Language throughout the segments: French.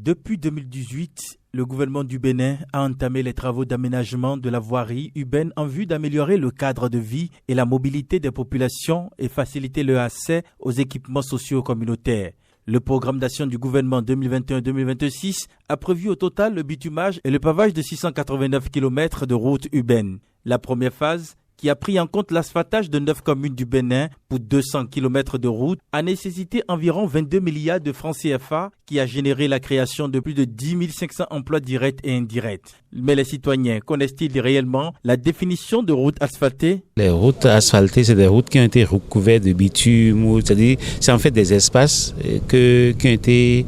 Depuis 2018, le gouvernement du Bénin a entamé les travaux d'aménagement de la voirie urbaine en vue d'améliorer le cadre de vie et la mobilité des populations et faciliter le accès aux équipements sociaux communautaires. Le programme d'action du gouvernement 2021-2026 a prévu au total le bitumage et le pavage de 689 km de routes urbaines. La première phase, qui a pris en compte l'asphaltage de 9 communes du Bénin pour 200 km de route, a nécessité environ 22 milliards de francs CFA qui a généré la création de plus de 10 500 emplois directs et indirects. Mais les citoyens connaissent-ils réellement la définition de route asphaltée? Les routes asphaltées, c'est des routes qui ont été recouvertes de bitume, c'est-à-dire c'est en fait des espaces qui ont été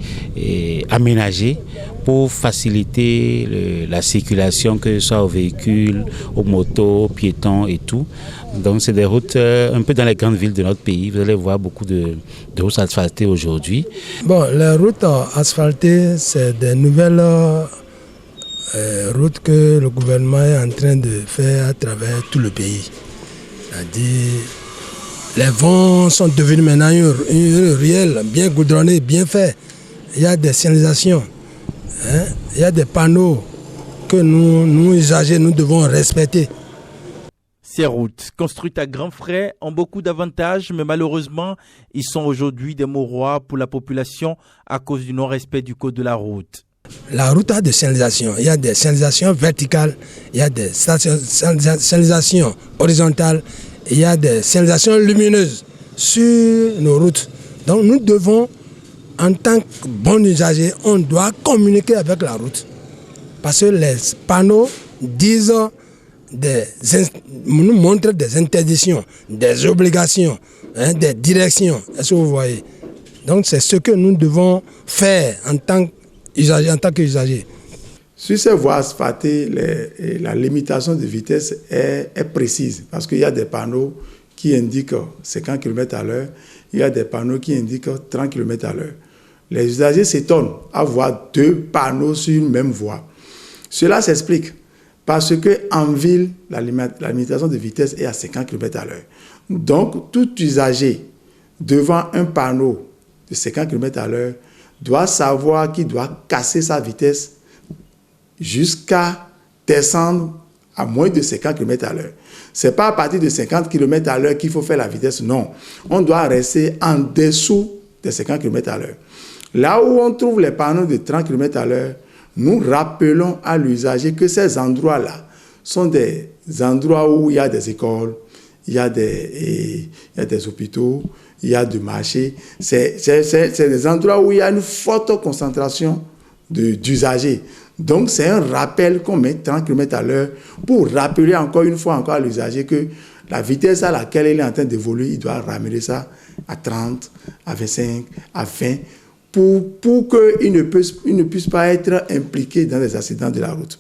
aménagés pour faciliter la circulation, que ce soit aux véhicules, aux motos, aux piétons et tout. Donc c'est des routes un peu dans les grandes villes de notre pays. Vous allez voir beaucoup de routes asphaltées aujourd'hui. Bon, les routes asphaltées, c'est des nouvelles routes que le gouvernement est en train de faire à travers tout le pays. C'est-à-dire, les vents sont devenus maintenant une ruelle bien goudronnée, bien faite. Il y a des signalisations. Il y a des panneaux que nous usagers, nous devons respecter. Ces routes, construites à grands frais, ont beaucoup d'avantages, mais malheureusement, ils sont aujourd'hui des mouroirs pour la population à cause du non-respect du code de la route. La route a des signalisations. Il y a des signalisations verticales, il y a des signalisations horizontales, il y a des signalisations lumineuses sur nos routes. Donc nous devons, en tant que bon usager, on doit communiquer avec la route. Parce que les panneaux disent, nous montrent des interdictions, des obligations, des directions. Est-ce que vous voyez? Donc c'est ce que nous devons faire en tant qu'usager. Sur ces voies asphaltées, la limitation de vitesse est précise parce qu'il y a des panneaux qui indiquent 50 km/h, il y a des panneaux qui indiquent 30 km/h. Les usagers s'étonnent à voir deux panneaux sur une même voie. Cela s'explique parce qu'en ville, la limitation de vitesse est à 50 km/h. Donc, tout usager devant un panneau de 50 km/h doit savoir qu'il doit casser sa vitesse jusqu'à descendre à moins de 50 km/h. Ce n'est pas à partir de 50 km/h qu'il faut faire la vitesse, non. On doit rester en dessous de 50 km/h. Là où on trouve les panneaux de 30 km/h, nous rappelons à l'usager que ces endroits-là sont des endroits où il y a des écoles, il y a des hôpitaux, il y a du marché. C'est des endroits où il y a une forte concentration d'usagers. Donc c'est un rappel qu'on met 30 km/h pour rappeler encore une fois à l'usager que la vitesse à laquelle il est en train d'évoluer, il doit ramener ça à 30, à 25, à 20, pour qu'il ne puisse pas être impliqué dans les accidents de la route.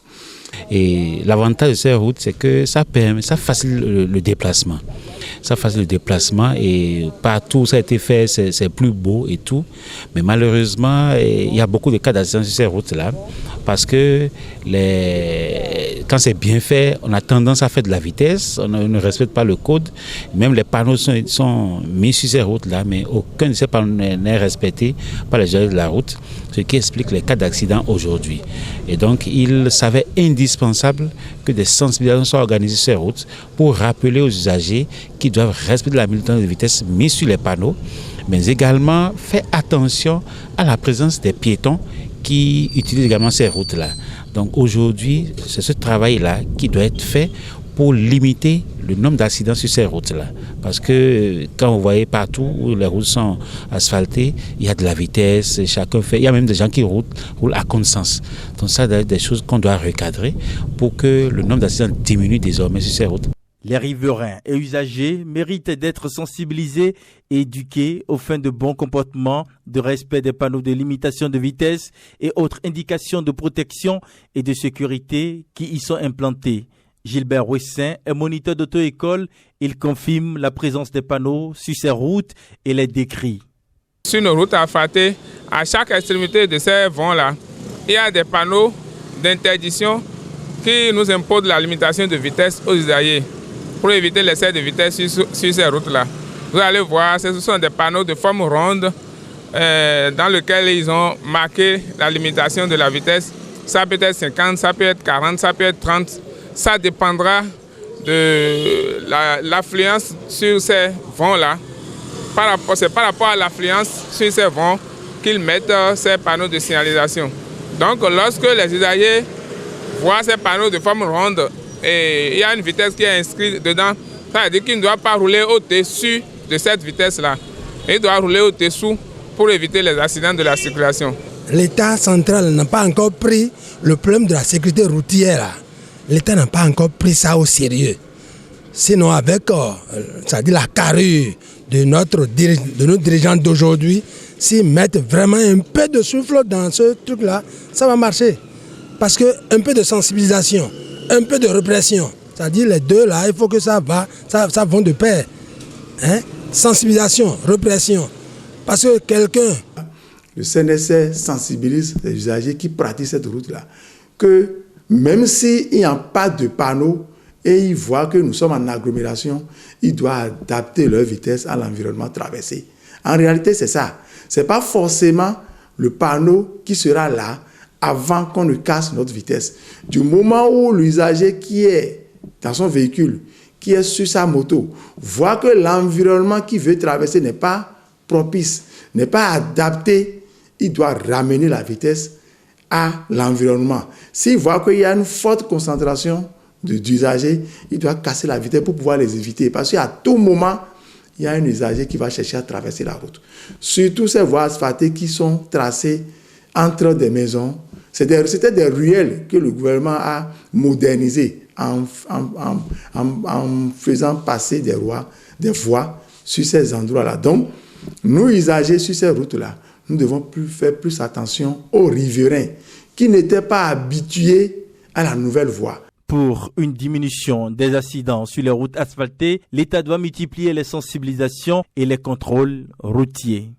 Et l'avantage de ces routes, c'est que ça facilite le déplacement. Ça facilite le déplacement et partout où ça a été fait, c'est plus beau et tout. Mais malheureusement, il y a beaucoup de cas d'accidents sur ces routes-là parce que quand c'est bien fait, on a tendance à faire de la vitesse, on ne respecte pas le code. Même les panneaux sont mis sur ces routes-là, mais aucun de ces panneaux n'est respecté par les usagers de la route, ce qui explique les cas d'accident aujourd'hui. Et donc, il s'avère indispensable que des sensibilisations soient organisées sur ces routes pour rappeler aux usagers qui doivent respecter la limitation de vitesse mise sur les panneaux, mais également faire attention à la présence des piétons qui utilisent également ces routes-là. Donc aujourd'hui, c'est ce travail-là qui doit être fait pour limiter le nombre d'accidents sur ces routes-là. Parce que quand vous voyez partout où les routes sont asphaltées, il y a de la vitesse, chacun fait. Il y a même des gens qui roulent à contresens. Donc ça, c'est des choses qu'on doit recadrer pour que le nombre d'accidents diminue désormais sur ces routes. Les riverains et usagers méritent d'être sensibilisés et éduqués aux fins de bon comportement, de respect des panneaux de limitation de vitesse et autres indications de protection et de sécurité qui y sont implantés. Gilbert Rouessin est moniteur d'auto-école. Il confirme la présence des panneaux sur ces routes et les décrit. Sur nos routes asphaltées, à chaque extrémité de ces voies-là, il y a des panneaux d'interdiction qui nous imposent la limitation de vitesse aux usagers pour éviter l'excès de vitesse sur ces routes-là. Vous allez voir, ce sont des panneaux de forme ronde dans lequel ils ont marqué la limitation de la vitesse. Ça peut être 50, ça peut être 40, ça peut être 30. Ça dépendra de l'affluence sur ces vents-là. C'est par rapport à l'affluence sur ces vents qu'ils mettent ces panneaux de signalisation. Donc lorsque les usagers voient ces panneaux de forme ronde et il y a une vitesse qui est inscrite dedans, ça veut dire qu'il ne doit pas rouler au-dessus de cette vitesse-là. Il doit rouler au-dessous pour éviter les accidents de la circulation. L'État central n'a pas encore pris le problème de la sécurité routière. L'État n'a pas encore pris ça au sérieux. Sinon, avec c'est-à-dire la carrure de nos dirigeants d'aujourd'hui, s'ils mettent vraiment un peu de souffle dans ce truc-là, ça va marcher. Parce qu'un peu de sensibilisation, un peu de répression, c'est-à-dire les deux là, il faut que ça va de pair. Hein? Sensibilisation, répression. Parce que quelqu'un... Le CNSR sensibilise les usagers qui pratiquent cette route-là, que même s'il n'y a pas de panneau et ils voient que nous sommes en agglomération, ils doivent adapter leur vitesse à l'environnement traversé. En réalité, c'est ça. Ce n'est pas forcément le panneau qui sera là avant qu'on ne casse notre vitesse. Du moment où l'usager qui est dans son véhicule, qui est sur sa moto, voit que l'environnement qu'il veut traverser n'est pas propice, n'est pas adapté, il doit ramener la vitesse à l'environnement. S'il voit qu'il y a une forte concentration d'usagers, il doit casser la vitesse pour pouvoir les éviter. Parce qu'à tout moment, il y a un usager qui va chercher à traverser la route. Surtout ces voies asphaltées qui sont tracées entre des maisons. C'était des ruelles que le gouvernement a modernisées en faisant passer des voies sur ces endroits-là. Donc, nous, usagers sur ces routes-là, nous devons faire plus attention aux riverains qui n'étaient pas habitués à la nouvelle voie. Pour une diminution des accidents sur les routes asphaltées, l'État doit multiplier les sensibilisations et les contrôles routiers.